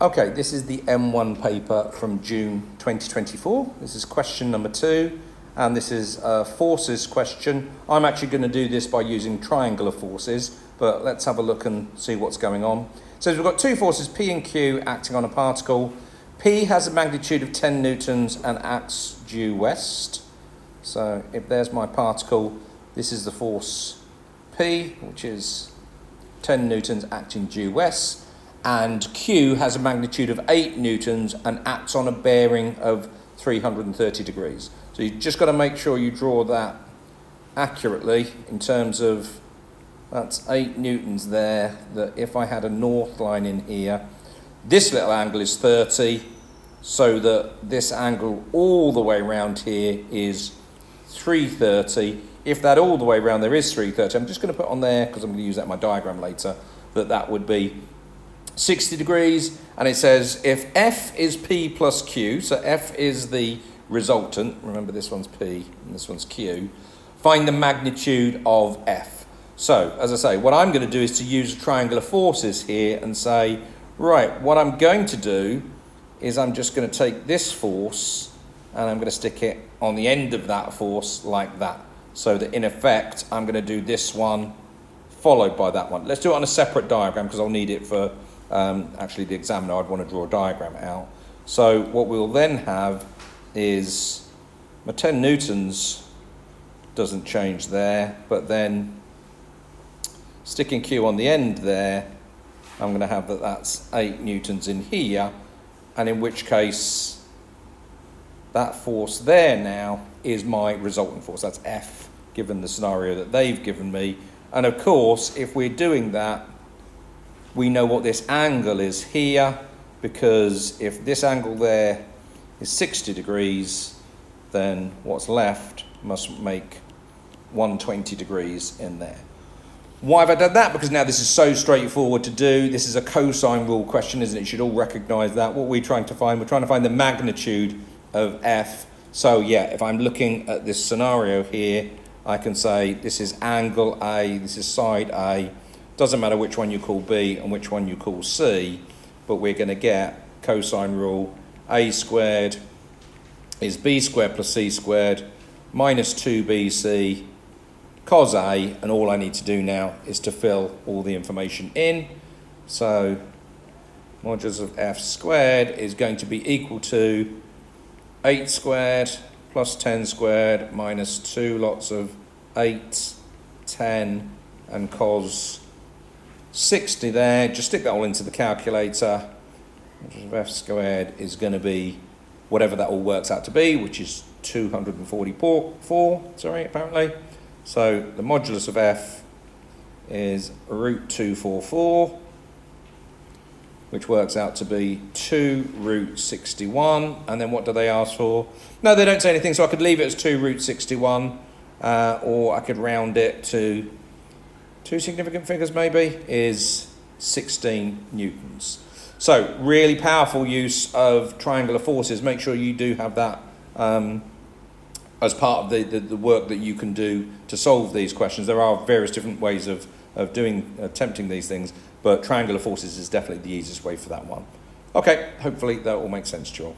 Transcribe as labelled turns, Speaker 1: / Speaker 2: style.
Speaker 1: Okay, this is the M1 paper from June 2024. This is question number 2, and this is a forces question. I'm actually going to do this by using triangular forces, but let's have a look and see what's going on. So we've got two forces, P and Q, acting on a particle. P has a magnitude of 10 newtons and acts due west. So if there's my particle, this is the force P, which is 10 newtons acting due west. And Q has a magnitude of 8 newtons and acts on a bearing of 330 degrees. So you've just got to make sure you draw that accurately in terms of, that's 8 newtons there, that if I had a north line in here, this little angle is 30, so that this angle all the way around here is 330. If that all the way around there is 330, I'm just going to put on there, because I'm going to use that in my diagram later, that would be 60 degrees, and it says if F is P plus Q, so F is the resultant, remember this one's P and this one's Q, find the magnitude of F. So, as I say, what I'm going to do is to use triangular forces here and say, right, what I'm going to do is I'm just going to take this force and I'm going to stick it on the end of that force like that, so that in effect I'm going to do this one followed by that one. Let's do it on a separate diagram because I'll need it for actually the examiner. I'd want to draw a diagram out. So what we'll then have is my 10 newtons doesn't change there, but then sticking Q on the end there, I'm going to have that's 8 newtons in here, and in which case that force there now is my resultant force. That's F, given the scenario that they've given me. And of course, if we're doing that, we know what this angle is here, because if this angle there is 60 degrees, then what's left must make 120 degrees in there. Why have I done that? Because now this is so straightforward to do. This is a cosine rule question, isn't it? You should all recognise that. What we're trying to find, we're trying to find the magnitude of F. So yeah, if I'm looking at this scenario here, I can say this is angle A, this is side A. Doesn't matter which one you call B and which one you call C, but we're going to get cosine rule. A squared is B squared plus C squared minus 2BC cos A, and all I need to do now is to fill all the information in. So modulus of F squared is going to be equal to 8 squared plus 10 squared minus 2 lots of 8, 10, and cos 60 there. Just stick that all into the calculator. F squared is going to be whatever that all works out to be, which is 244, apparently. So the modulus of F is root 244, which works out to be 2 root 61. And then what do they ask for? No, they don't say anything, so I could leave it as 2 root 61, or I could round it to two significant figures maybe, is 16 newtons. So really powerful use of triangular forces. Make sure you do have that as part of the work that you can do to solve these questions. There are various different ways of attempting these things, but triangular forces is definitely the easiest way for that one. Okay, hopefully that all makes sense to you all.